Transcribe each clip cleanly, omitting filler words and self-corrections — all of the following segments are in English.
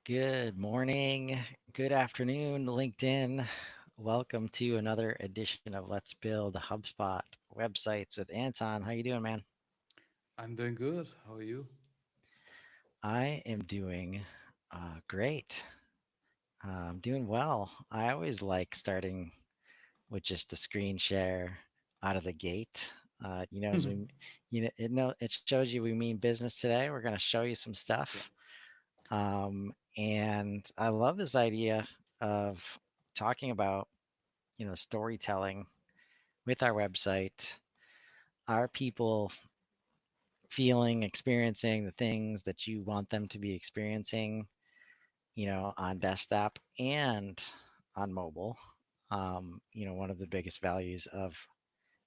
Good morning, good afternoon, LinkedIn. Welcome to another edition of Let's Build HubSpot websites with Anton. How you doing, man? I'm doing good. How are you? I am doing great. I'm doing well. I always like starting with just the screen share out of the gate. As it shows you we mean business today. We're going to show you some Yeah, stuff. And I love this idea of talking about storytelling with our website, are people feeling, experiencing the things that you want them to be experiencing, on desktop and on mobile? One of the biggest values of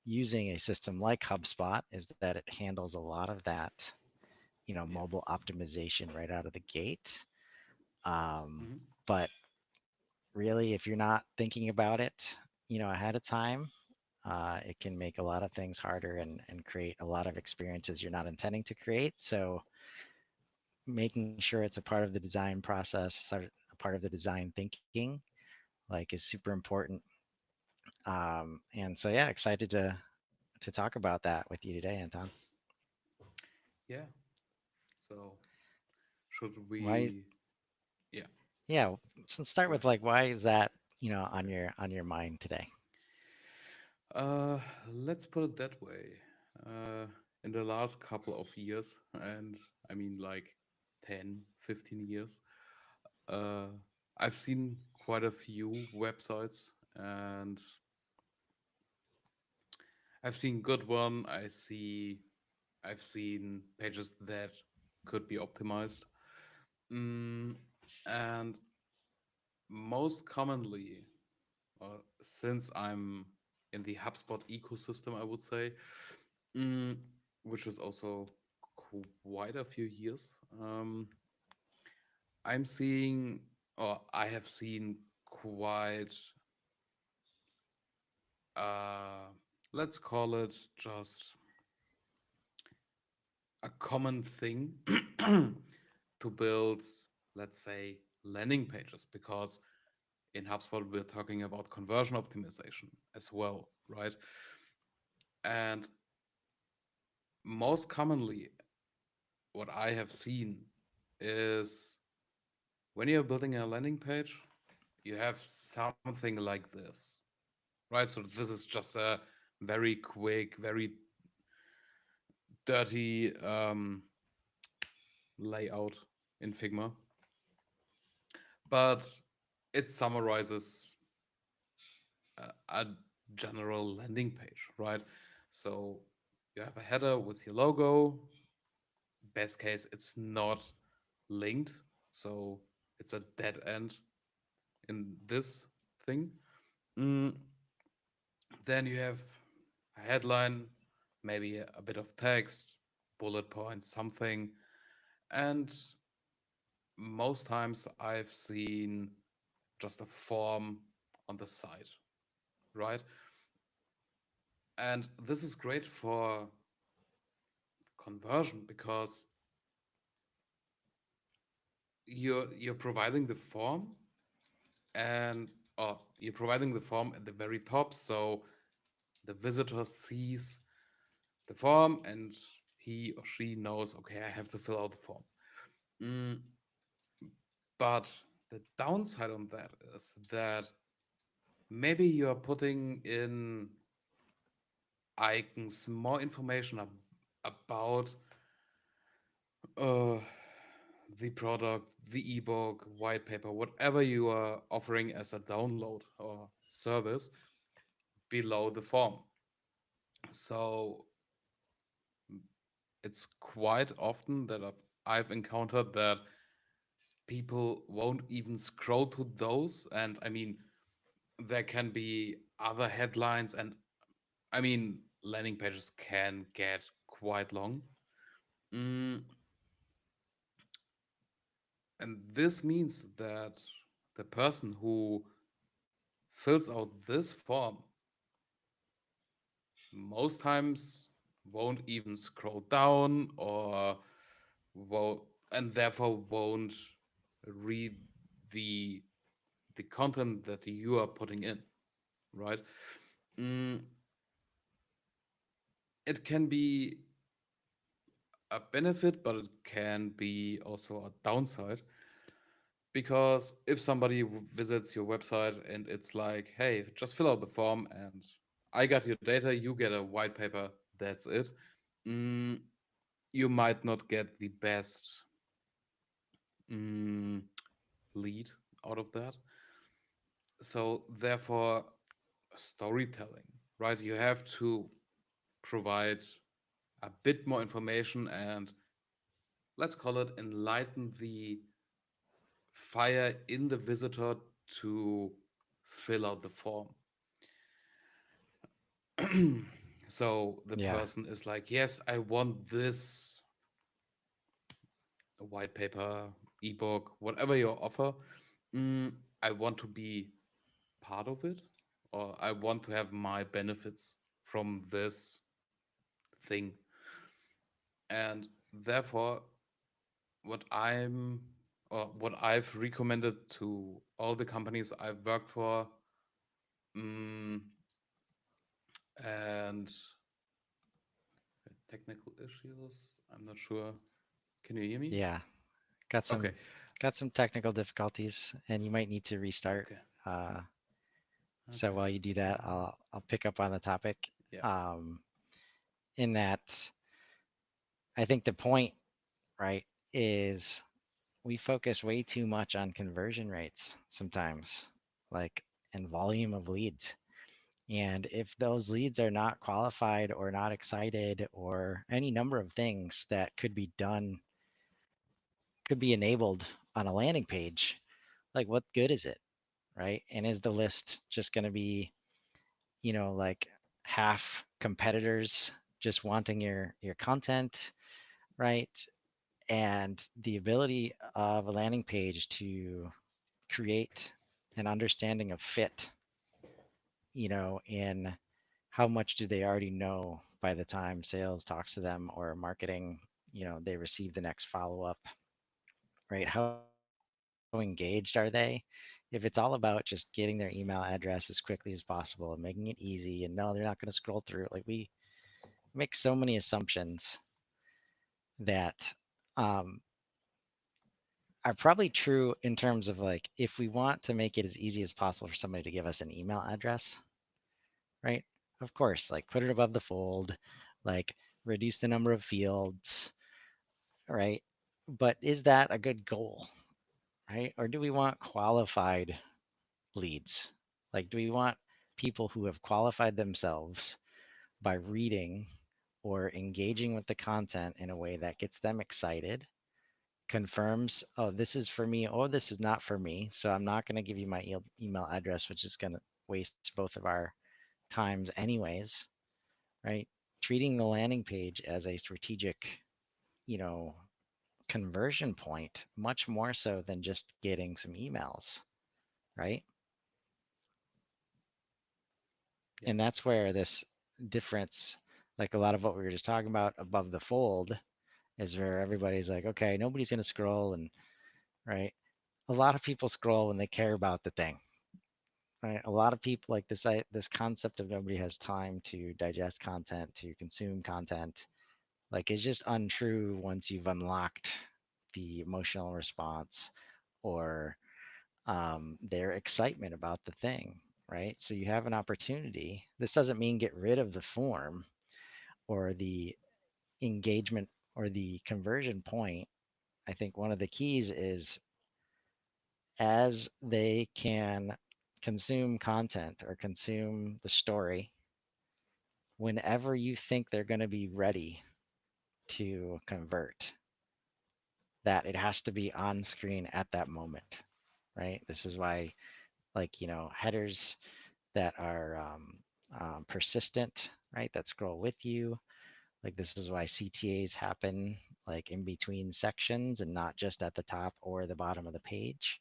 using a system like HubSpot is that it handles a lot of that, yeah. mobile optimization right out of the gate. Um, hmm but really, if you're not thinking about it, ahead of time, it can make a lot of things harder and create a lot of experiences you're not intending to create. So making sure it's a part of the design process, a part of the design thinking, like is super important. And so yeah, excited to talk about that with you today, Anton. Yeah. So, should Why? we? Yeah, Yeah, so let's start go with ahead. like why is that on Okay. your mind today? Uh, let's put it that way. Uh, in the last couple of years, and I mean like 10, 15 years, uh, I've seen quite a few websites, and I've seen good one. I've seen pages that could be optimized. Mm, and most commonly, since I'm in the HubSpot ecosystem, I would say, mm, which is also quite a few years, I'm seeing, or I have seen quite, uh, let's call it just a common thing to build, let's say, landing pages, because in HubSpot, we're talking about conversion optimization as well, right? And most commonly, what I have seen is when you're building a landing page, you have something like this, right? So this is just a very quick, very dirty layout in Figma, but it summarizes a general landing page, right? So you have a header with your logo. Best case, it's not linked, so it's a dead end in this thing. Mm, then you have a headline, maybe a bit of text, bullet points, something. And most times I've seen just a form on the side, right? And this is great for conversion because you're providing the form and you're providing the form at the very top, so the visitor sees the form and he or she knows, okay, I have to fill out the form. Mm, but the downside on that is that maybe you're putting in icons more information about uh, the product, the ebook, white paper, whatever you are offering as a download or service below the form. So it's quite often that I've encountered that people won't even scroll to those. And I mean, there can be other headlines, and I mean, landing pages can get quite long. Mm, and this means that the person who fills out this form most times won't even scroll down or and therefore won't. read the the content that you are putting in, right? Mm, it can be a benefit, but it can be also a downside, because if somebody visits your website and it's like, hey, just fill out the form and I got your data, you get a white paper, that's it. Mm, you might not get the best mm, lead out of that. So therefore, storytelling, right? You have to provide a bit more information and, let's call it, enlighten the fire in the visitor to fill out the form. So the Yeah. person is like, yes, I want this white paper, ebook, whatever you offer. Mm, I want to be part of it, or I want to have my benefits from this thing. And therefore, what I'm what I've recommended to all the companies I've worked for, mm, and technical issues, I'm not sure. Can you hear me? Yeah. Got Okay. some got some technical difficulties, and you might need to restart. Okay. Uh, so Okay. while you do that, I'll pick up on the topic. Yeah. Um, in that, I think the point, right, is we focus way too much on conversion rates sometimes, like, and volume of leads. And if those leads are not qualified or not excited or any number of things that could be done, could be enabled on a landing page, like what good is it, right? And is the list just going to be, like half competitors just wanting your content, right? And the ability of a landing page to create an understanding of fit, in how much do they already know by the time sales talks to them or marketing, they receive the next follow up, right? How engaged are they? If it's all about just getting their email address as quickly as possible and making it easy and no, they're not going to scroll through it. Like we make so many assumptions that um, are probably true in terms of like if we want to make it as easy as possible for somebody to give us an email address, right? Of course, like put it above the fold, like reduce the number of fields, right? But is that a good goal, right? Or do we want qualified leads? Like, do we want people who have qualified themselves by reading or engaging with the content in a way that gets them excited, confirms, oh, this is for me, oh, this is not for me. So I'm not going to give you my email address, which is going to waste both of our times, anyways, right? Treating the landing page as a strategic, you know, conversion point, much more so than just getting some emails, right? Yeah. And that's where this difference, like a lot of what we were just talking about above the fold, is where everybody's like, okay, nobody's going to scroll. And, right, a lot of people scroll when they care about the thing, right? A lot of people like this concept of nobody has time to digest content, to consume content, like is just untrue once you've unlocked the emotional response or their excitement about the thing, right? So you have an opportunity. This doesn't mean get rid of the form or the engagement or the conversion point. I think one of the keys is as they can consume content or consume the story, whenever you think they're going to be ready to convert, that it has to be on screen at that moment, right? This is why, like, headers that are persistent, right? That scroll with you. Like, this is why CTAs happen like in between sections and not just at the top or the bottom of the page,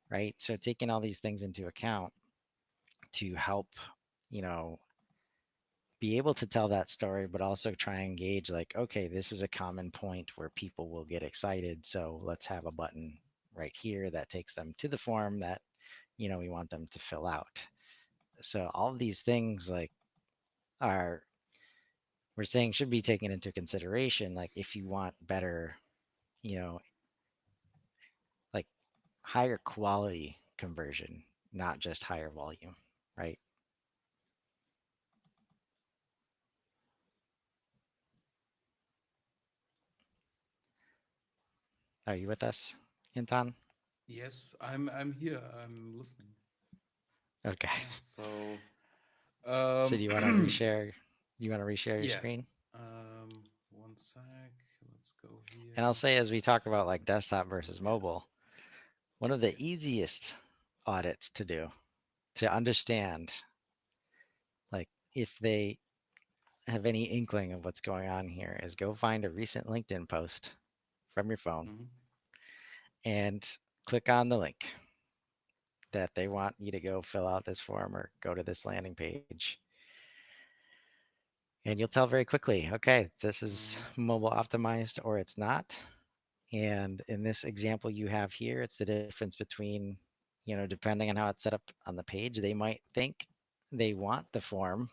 right? So, taking all these things into account to help, you know, be able to tell that story, but also try and engage like, okay, this is a common point where people will get excited. So, let's have a button, right here that takes them to the form that we want them to fill out. So all of these things like are we're saying should be taken into consideration. Like if you want better, you know, like higher quality conversion, not just higher volume, right? Are you with us, Anton? Yes, I'm here. I'm listening. Okay. Yeah. So, So do you want to um, reshare? You want to reshare your yeah. screen? One sec. Let's go And I'll here. say as we talk about like desktop versus mobile, one of the Yes. easiest audits to do to understand like if they have any inkling of what's going on here is go find a recent LinkedIn post from your phone Mm-hmm. and click on the link that they want you to go fill out this form or go to this landing page. And you'll tell very quickly, okay, this is Mm-hmm. mobile optimized or it's not. And in this example you have here, it's the difference between, depending on how it's set up on the page, they might think they want the form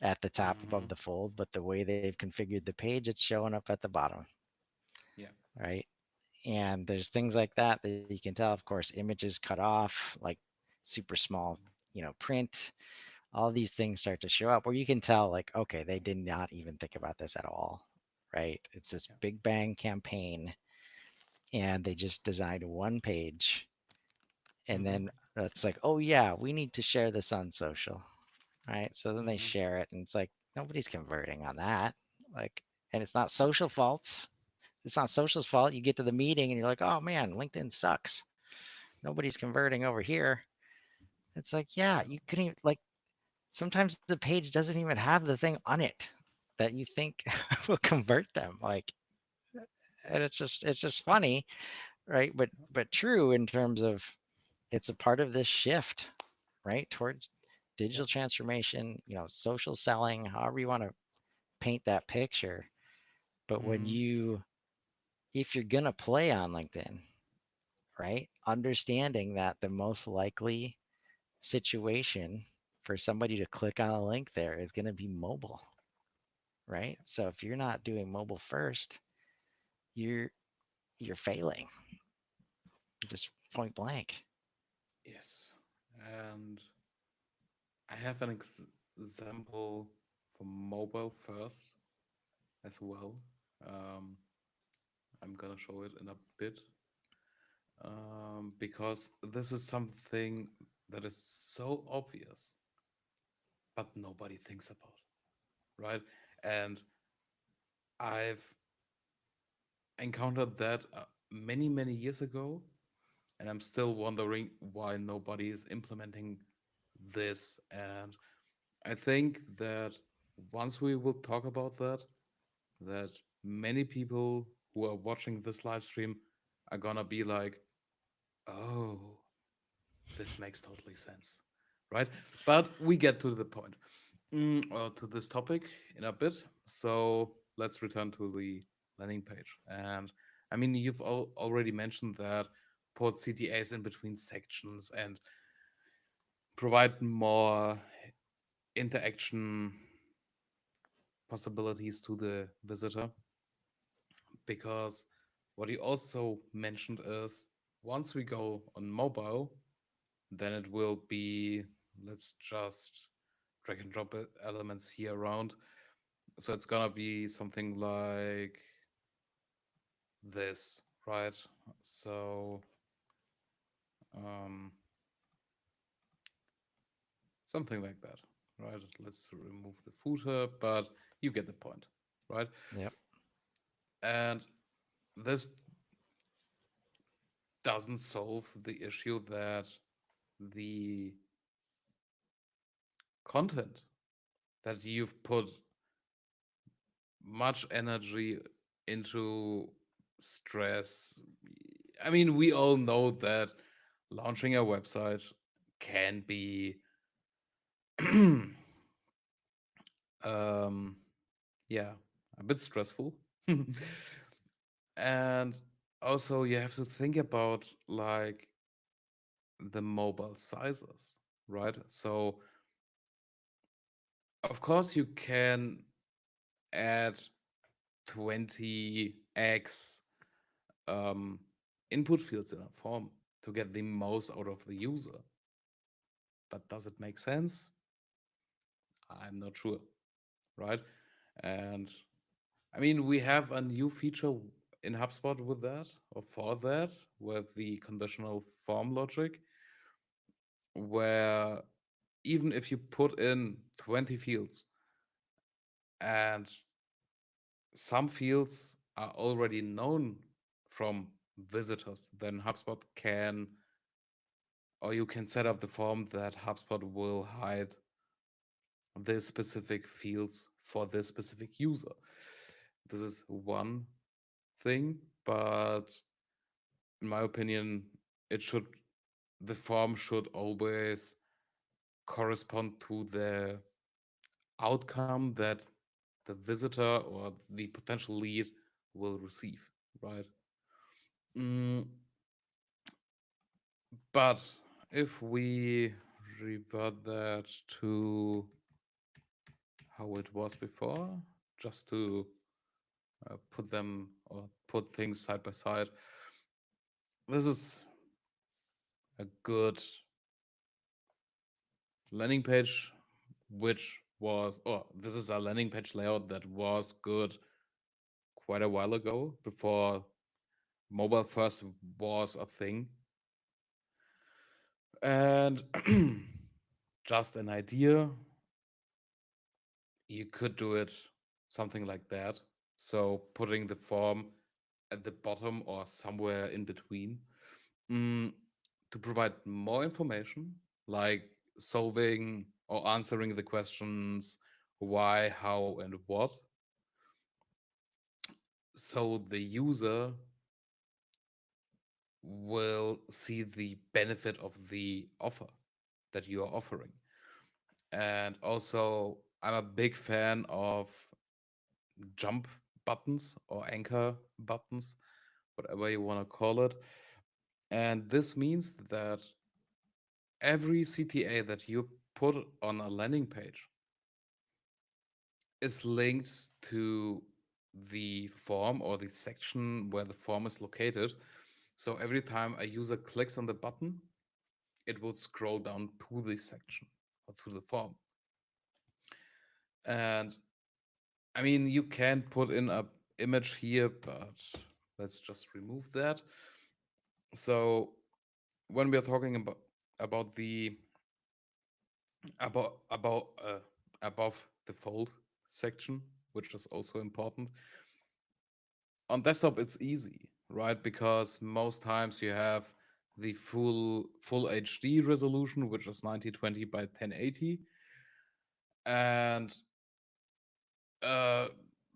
at the top Mm-hmm. above the fold, but the way they've configured the page, it's showing up at the bottom, Yeah. right? And there's things like that that you can tell. Of course, images cut off, like super small, print. All these things start to show up where you can tell, like, okay, they did not even think about this at all, right? It's this Yeah. big bang campaign, and they just designed one page, and Mm-hmm. then it's like, oh yeah, we need to share this on social, right? So then they Mm-hmm. share it, and it's like nobody's converting on that, like, and it's not social faults. It's not social's fault. You get to the meeting and you're like, oh man, LinkedIn sucks. Nobody's converting over here. It's like, yeah, Yeah. you couldn't even, like, sometimes the page doesn't even have the thing on it that you think will convert them. Like, and it's just funny, right? But true in terms of it's a part of this shift, right? Towards Yeah. digital transformation, social selling, however you want to paint that picture. But Mm-hmm. if you're going to play on LinkedIn, right? Understanding that the most likely situation for somebody to click on a link there is going to be mobile, right? Yeah. So if you're not doing mobile first, you're you're failing, just point blank. Yes. And I have an example for mobile first as well. Um, I'm gonna show it in a bit, because this is something that is so obvious, but nobody thinks about, right? And I've encountered that many, many years ago, and I'm still wondering why nobody is implementing this. And I think that once we will talk about that, that many people who are watching this live stream are gonna be like, oh, this makes totally sense, right? But we get to the point, or to this topic in a bit. So let's return to the landing page. And I mean, you've already mentioned that put CTAs in between sections and provide more interaction possibilities to the visitor. Because what you also mentioned is once we go on mobile, then it will be, let's just drag and drop elements here around. So it's gonna be something like this, right? So um, something like that, right? Let's remove the footer, but you get the point, right? Yep. And this doesn't solve the issue that the content that you've put much energy into stress. I mean, we all know that launching a website can be, um, yeah, a bit stressful. And also you have to think about like the mobile sizes, right? So of course you can add 20x um, input fields in a form to get the most out of the user. But does it make sense? I'm not sure, right? And I mean, we have a new feature in HubSpot with that, or for that, with the conditional form logic, where even if you put in 20 fields and some fields are already known from visitors, then HubSpot can, or you can set up the form that HubSpot will hide the specific fields for this specific user. This is one thing, but in my opinion, it should the form should always correspond to the outcome that the visitor or the potential lead will receive, right? Mm, but if we revert that to how it was before, just to put them or put things side by side, this is a good landing page, which was, oh, this is a landing page layout that was good quite a while ago before mobile first was a thing. And just an idea, you could do it something like that. So putting the form at the bottom or somewhere in between, mm, to provide more information, like solving or answering the questions why, how, and what. So the user will see the benefit of the offer that you are offering. And also, I'm a big fan of jump buttons or anchor buttons, whatever you want to call it. And this means that every CTA that you put on a landing page is linked to the form or the section where the form is located. So every time a user clicks on the button, it will scroll down to the section or to the form. And I mean, you can put in a image here, but let's just remove that. So when we are talking about the about above the fold section, which is also important, on desktop it's easy, right? Because most times you have the full HD resolution, which is 1920 by 1080, and uh,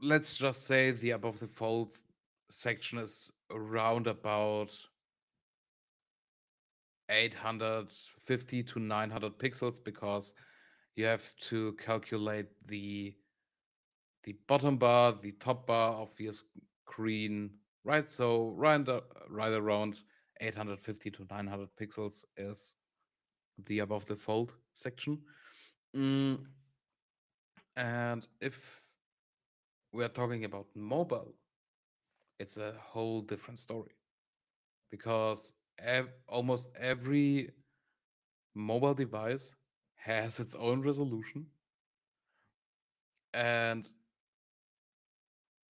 let's just say the above the fold section is around about 850 to 900 pixels because you have to calculate the bottom bar, the top bar of your screen, right? So right around 850 to 900 pixels is the above the fold section. Mm, and if we are talking about mobile, it's a whole different story because almost every mobile device has its own resolution. And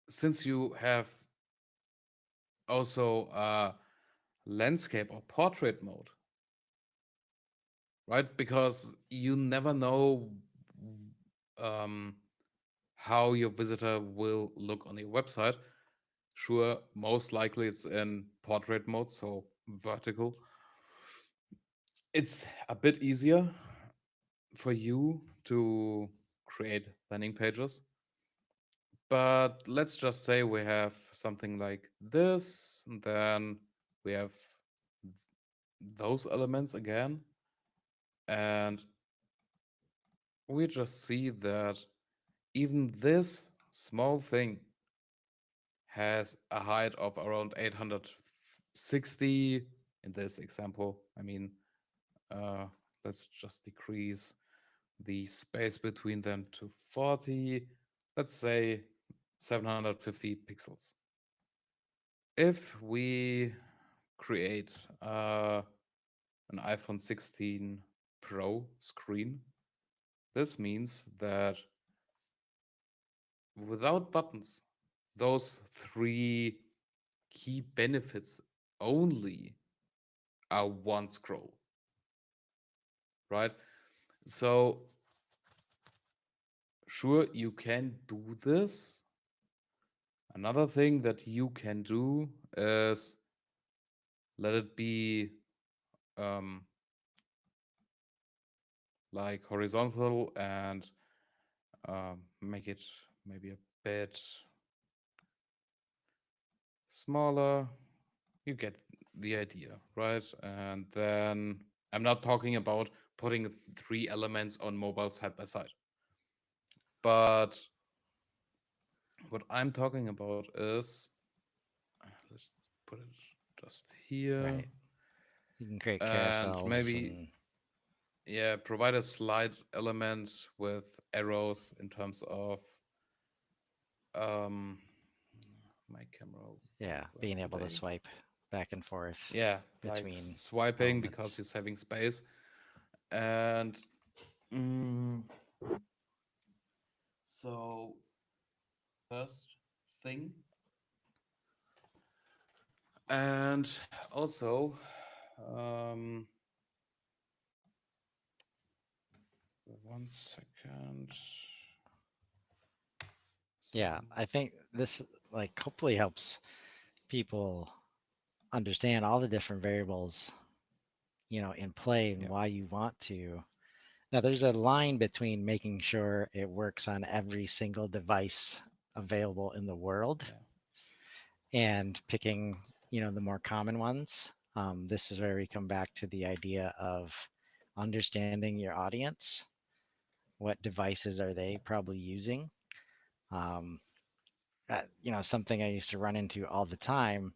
since you have also landscape or portrait mode, right? Because you never know um, how your visitor will look on your website. Sure, most likely it's in portrait mode, so vertical. It's a bit easier for you to create landing pages. But let's just say we have something like this, and then we have those elements again. And we just see that even this small thing has a height of around 860 in this example. I mean, uh, let's just decrease the space between them to 40, let's say 750 pixels. If we create an iPhone 16 Pro screen, this means that without buttons, those three key benefits only are one scroll, right? So, sure, you can do this. Another thing that you can do is let it be um, like horizontal and make it maybe a bit smaller. You get the idea, right? And then I'm not talking about putting three elements on mobile side by side, but what I'm talking about is let's put it just here Right. You can create and carousels maybe, and yeah, provide a slide element with arrows in terms of um my camera yeah, went being able to today. swipe back and forth Yeah, like between swiping because elements. you're saving space. And mm, so first thing, and also um, 1 second. So Yeah, I think this like hopefully helps people understand all the different variables, in play and yeah, why you want to. Now, there's a line between making sure it works on every single device available in the world yeah, and picking, the more common ones. This is where we come back to the idea of understanding your audience. What devices are they yeah, probably using? Um, something I used to run into all the time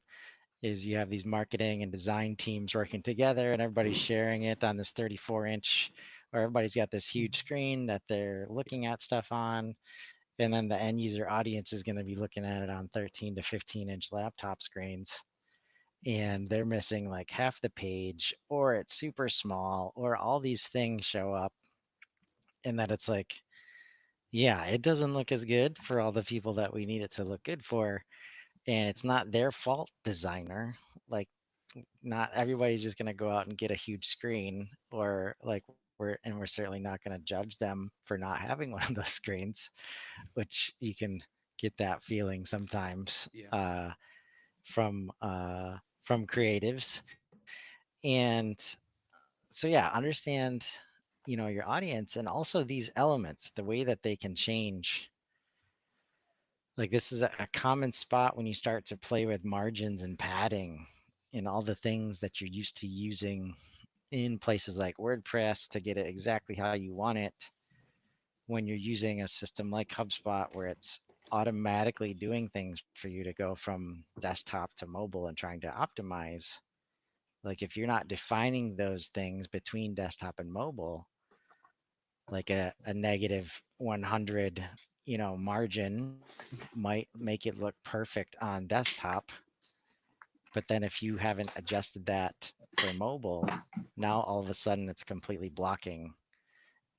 is you have these marketing and design teams working together and everybody's sharing it on this 34-inch, or everybody's got this huge screen that they're looking at stuff on. And then the end user audience is going to be looking at it on 13 to 15-inch laptop screens. And they're missing like half the page, or it's super small, or all these things show up. And that it's like, yeah, it doesn't look as good for all the people that we need it to look good for. And it's not their fault, designer. Like, not everybody's just going to go out and get a huge screen, or like we're certainly not going to judge them for not having one of those screens, which you can get that feeling sometimes yeah, from creatives. And so yeah, understand your audience, and also these elements, the way that they can change. Like, this is a common spot when you start to play with margins and padding and all the things that you're used to using in places like WordPress to get it exactly how you want it. When you're using a system like HubSpot, where it's automatically doing things for you to go from desktop to mobile and trying to optimize, like if you're not defining those things between desktop and mobile, like a negative 100 margin might make it look perfect on desktop, but then if you haven't adjusted that for mobile, now all of a sudden it's completely blocking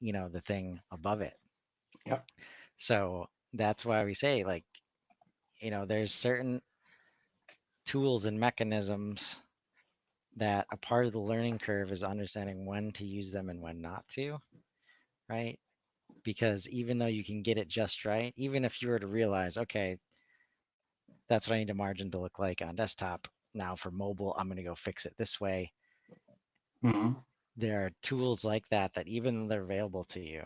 the thing above it. Yep. So that's why we say, like, there's certain tools and mechanisms that a part of the learning curve is understanding when to use them and when not to, right? Because even though you can get it just right, even if you were to realize, okay, that's what I need a margin to look like on desktop, now for mobile, I'm going to go fix it this way. Hmm. There are tools like that that, even though they're available to you,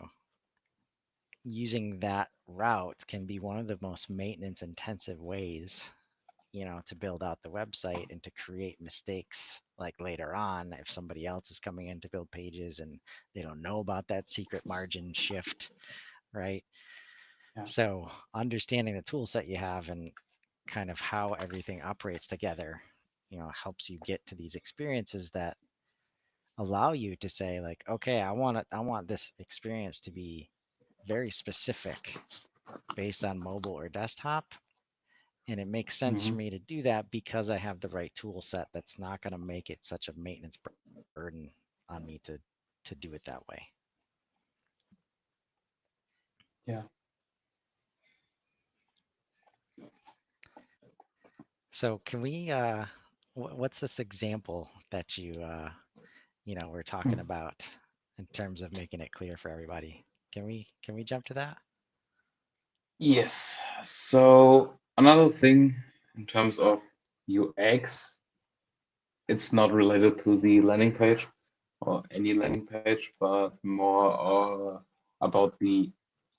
using that route can be one of the most maintenance intensive ways, to build out the website and to create mistakes like later on if somebody else is coming in to build pages and they don't know about that secret margin shift, right? Yeah. So understanding the tool set you have, and kind of how everything operates together, helps you get to these experiences that allow you to say like, okay, I want this experience to be very specific based on mobile or desktop. And it makes sense for Hmm. me to do that because I have the right tool set that's not going to make it such a maintenance burden on me to do it that way. Yeah. So can we what's this example that we're talking Mm. about in terms of making it clear for everybody? Can we jump to that? Yes. So another thing in terms of UX, it's not related to the landing page or any landing page, but more about the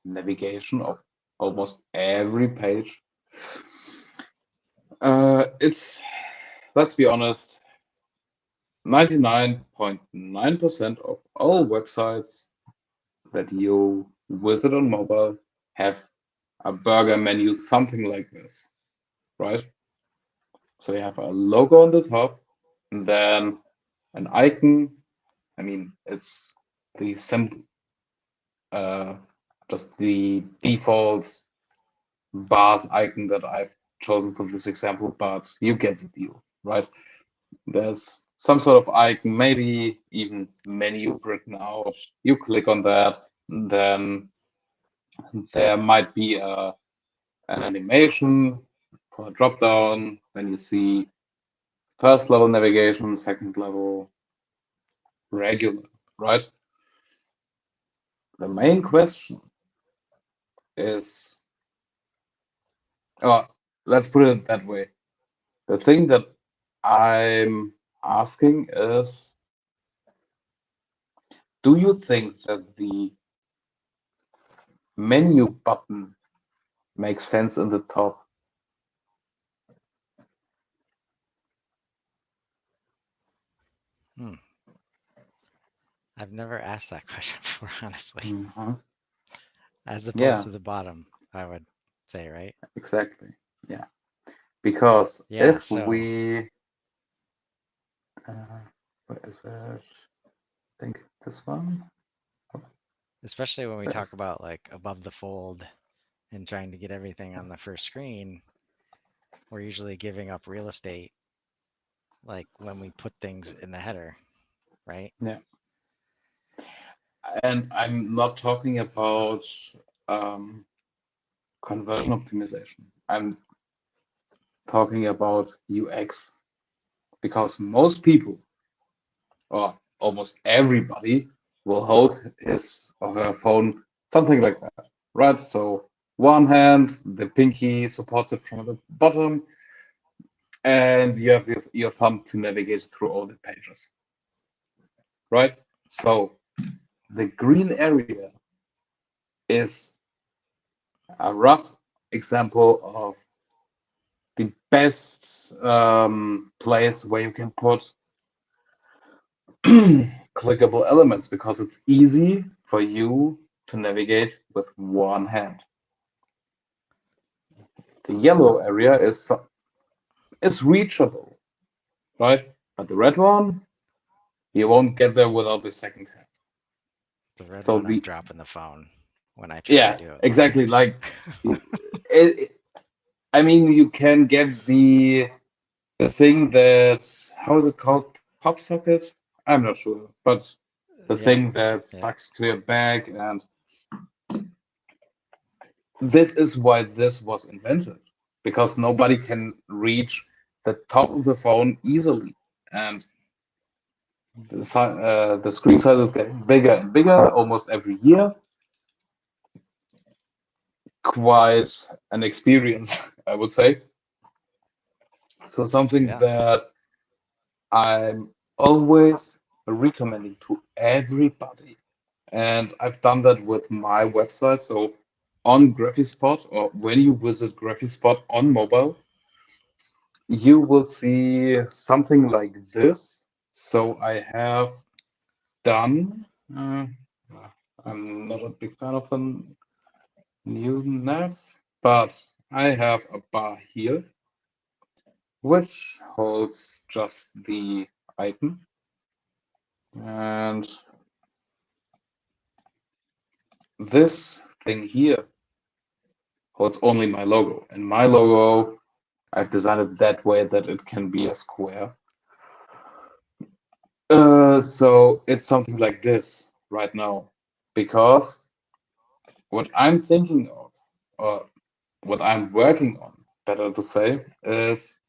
navigation of almost every page. It's, let's be honest, 99.9% of all websites that you visit on mobile have a burger menu, something like this, right? So you have a logo on the top, and then an icon. I mean, it's the simple, uh, just the default bars icon that I've chosen for this example, but you get the deal, right? There's some sort of icon, maybe even menu written out. You click on that, then there might be an animation for a drop down. Then you see first level navigation, second level, regular, right? The main question is, oh, let's put it that way. The thing that I'm asking is, do you think that the menu button makes sense in the top? Hmm. I've never asked that question before, honestly. Mhm. As opposed Yeah, to the bottom, I would say, right? exactly. Yeah, because Yeah, if so where is it? I think this one. especially when we Where talk is? about like above the fold and trying to get everything on the first screen, we're usually giving up real estate like when we put things in the header, right? Yeah, and I'm not talking about um, conversion optimization. I'm talking about UX because most people, or almost everybody, will hold his or her phone something like that, right? So one hand, the pinky supports it from the bottom, and you have your thumb to navigate through all the pages, right? So the green area is a rough example of the best place where you can put clickable elements because it's easy for you to navigate with one hand. The yellow area is reachable, right? But the red one, you won't get there without the second hand. The red So one, I'm the dropping the phone when I try to yeah, do it with. exactly. Like, I mean, you can get the thing that, how is it called? Pop socket? I'm not sure, but the Yeah, thing that yeah, sticks to your bag, and this is why this was invented, because nobody can reach the top of the phone easily, and the screen size is getting bigger and bigger almost every year. Quite an experience, I would say. So something yeah. that I'm always recommending to everybody. And I've done that with my website. So on Graphispot, or when you visit Graphispot on mobile, you will see something like this. So I have done, I'm not a big fan of a new nav, but I have a bar here. which holds just the icon, and this thing here holds only my logo. And my logo, I've designed it that way that it can be a square. So it's something like this right now, because what I'm thinking of, or what I'm working on, better to say, is,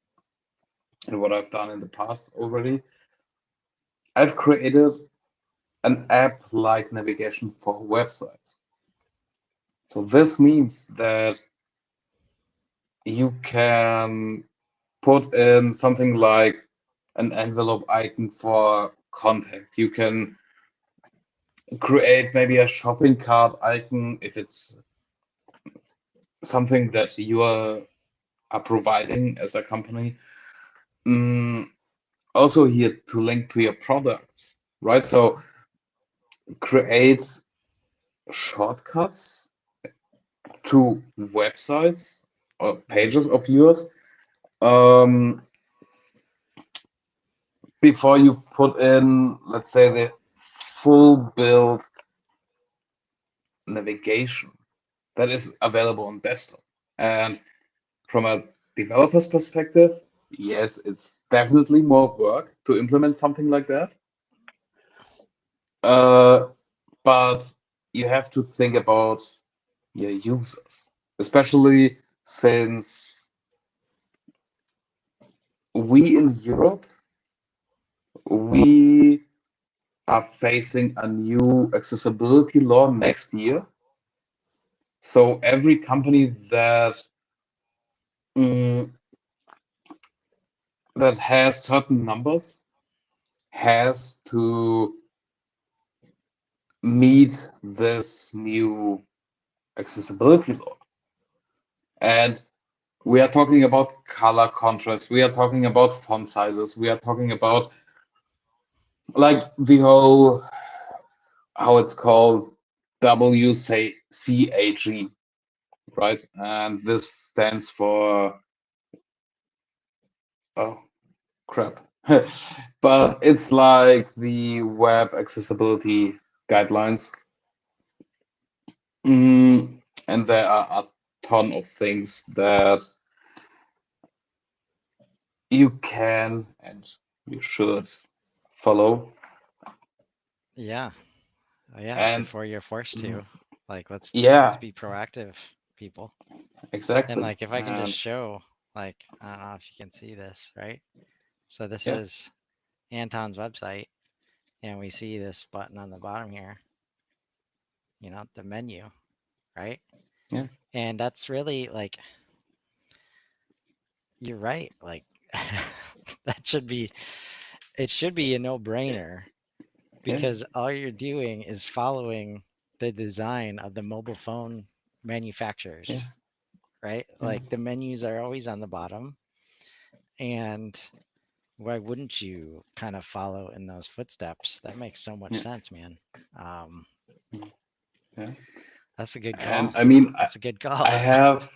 and what I've done in the past already, I've created an app-like navigation for websites. So this means that you can put in something like an envelope icon for contact. You can create maybe a shopping cart icon if it's something that you are providing as a company. Mm, Also here to link to your products, right? So create shortcuts to websites or pages of yours, um, before you put in, let's say, the full build navigation that is available on desktop. And from a developer's perspective, yes, it's definitely more work to implement something like that. Uh, but you have to think about your users, especially since we in Europe, we are facing a new accessibility law next year. So every company mm, that has certain numbers has to meet this new accessibility law. And we are talking about color contrast, we are talking about font sizes, we are talking about like the whole, how it's called, WCAG, right? And this stands for, oh crap. But it's like the web accessibility guidelines. And there are a ton of things that you can and you should follow. Yeah. Yeah. And Before you're forced to. Like let's yeah, be proactive, people. And exactly. like if I can just And show, like, I don't know if you can see this, right? So this yeah, is Anton's website, and we see this button on the bottom here, the menu, right? yeah, And that's really like, you're right. Like that should be, it should be a no-brainer yeah, because all you're doing is following the design of the mobile phone yeah, manufacturers, right? yeah, Like the menus are always on the bottom, and why wouldn't you kind of follow in those footsteps? That makes so much yeah, sense, man. Um, yeah. that's a good And call. I mean, That's a good call. I have,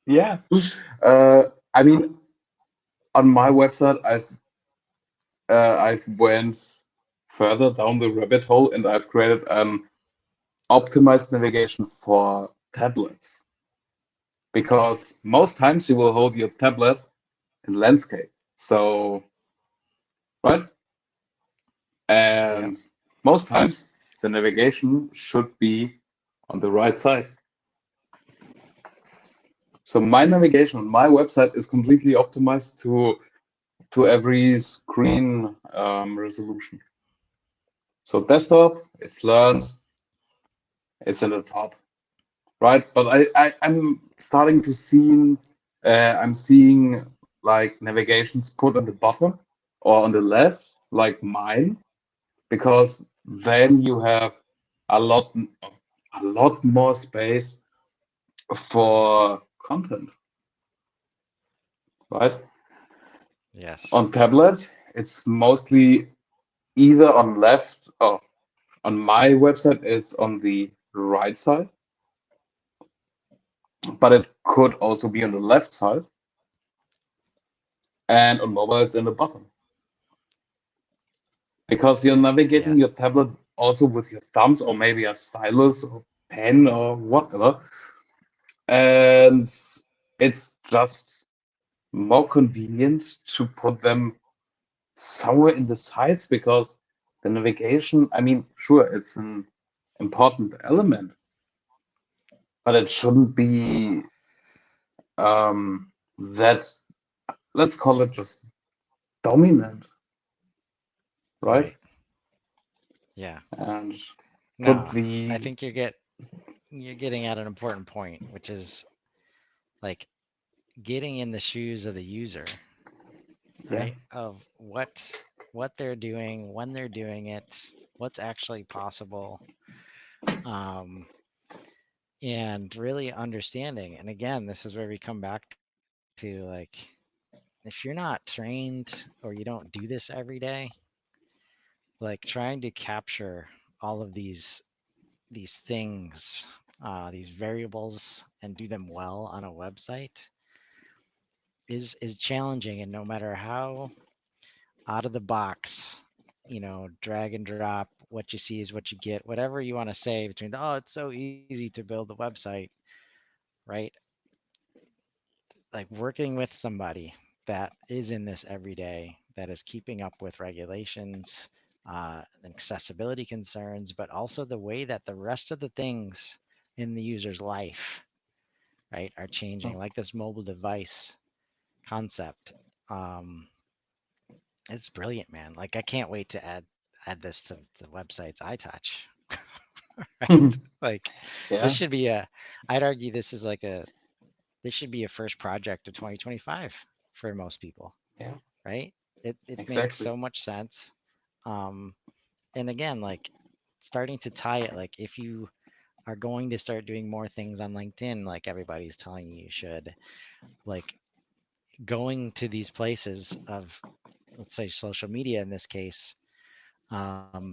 yeah. Uh, I mean, on my website, I've went further down the rabbit hole and I've created an optimized navigation for tablets, because most times you will hold your tablet in landscape. So, right? Yep. And most times the navigation should be on the right side. So my navigation on my website is completely optimized to every screen resolution. So desktop, it's learned, it's in the top, right? But I'm starting to see, I'm seeing like navigations put on the bottom or on the left, like mine, because then you have a lot a lot more space for content, right? Yes. On tablet, it's mostly either on left or on my website, it's on the right side, but it could also be on the left side. and on mobile it's in the bottom because you're Yeah. navigating your tablet also with your thumbs or maybe a stylus or pen or whatever, and it's just more convenient to put them somewhere in the sides because the navigation, I mean, sure, it's an important element, but it shouldn't be that, let's call it just dominant, Right. right? Yeah. And put No, I the, think you're getting at an important point, which is like getting in the shoes of the user, yeah, right? Of what they're doing, when they're doing it, what's actually possible, um, and really understanding. And again, this is where we come back to like, if you're not trained or you don't do this every day, like trying to capture all of these things, these variables, and do them well on a website is challenging. And no matter how out of the box, drag and drop, what you see is what you get, whatever you want to say between, oh, it's so easy to build the website, right? Like working with somebody that is in this every day, that is keeping up with regulations, and accessibility concerns, but also the way that the rest of the things in the user's life, right, are changing, like this mobile device concept. Um, it's brilliant, man. Like I can't wait to add this to the websites I touch. Right? Like this yeah, should be a, I'd argue this is like a, this should be a first project of 2025 for most people, yeah, right? It makes exactly. so much sense. Um, and again, like starting to tie it, like if you are going to start doing more things on LinkedIn, like everybody's telling you should, like going to these places of, let's say, social media in this case, um,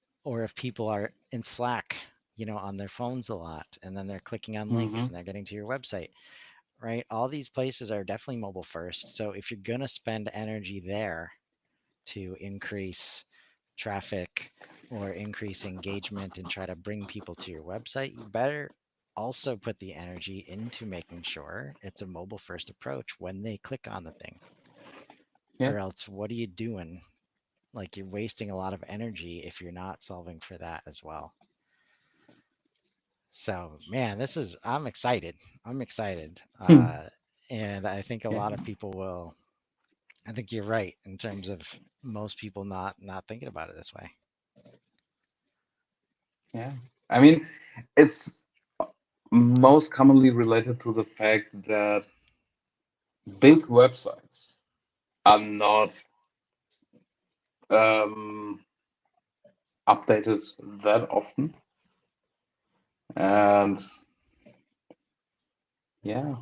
or if people are in Slack, on their phones a lot, and then they're clicking on links Hmm. and they're getting to your website, right? All these places are definitely mobile first. So if you're going to spend energy there to increase traffic or increase engagement and try to bring people to your website, you better also put the energy into making sure it's a mobile first approach when they click on the thing. Yeah. Or else, what are you doing? Like, you're wasting a lot of energy if you're not solving for that as well. So, man, I'm excited. I'm excited. And I think a Yeah. lot of people will, I think you're right in terms of most people not thinking about it this way. Yeah. I mean, it's most commonly related to the fact that big websites are not um, updated that often. And yeah,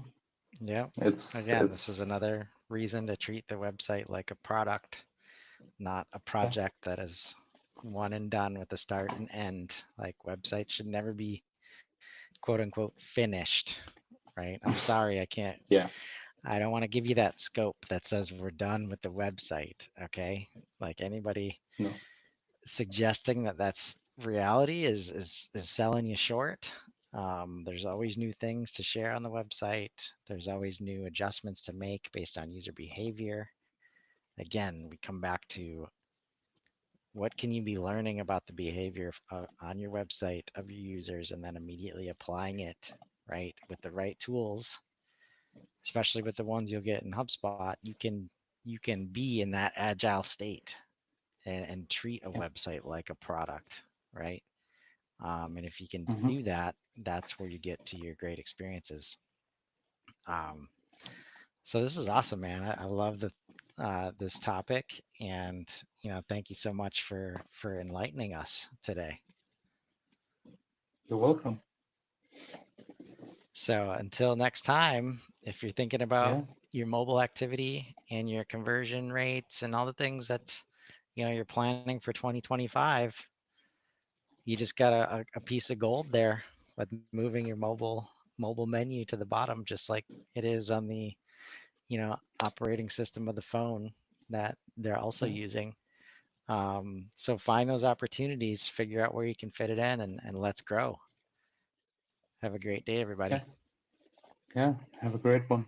Yeah. it's Again, this is it's another reason to treat the website like a product, not a yeah, project that is one and done with a start and end. Like websites should never be quote unquote finished, right? I'm sorry, yeah, I don't want to give you that scope that says we're done with the website, okay? Like anybody no, suggesting that that's reality is selling you short. There's always new things to share on the website. There's always new adjustments to make based on user behavior. Again, we come back to what can you be learning about the behavior on your website of your users and then immediately applying it, right, with the right tools, especially with the ones you'll get in HubSpot. You can be in that agile state and treat a yeah, website like a product, right? And if you can hmm, do that, that's where you get to your great experiences. Um, so this is awesome, man. I love this topic, and thank you so much for enlightening us today. you're welcome. So until next time, if you're thinking about Yeah, your mobile activity and your conversion rates and all the things that you're planning for 2025, you just got a piece of gold there with moving your mobile menu to the bottom, just like it is on the operating system of the phone that they're also Yeah. using. So find those opportunities, figure out where you can fit it in, and let's grow. Have a great day, everybody. Yeah. Yeah. Have a great one.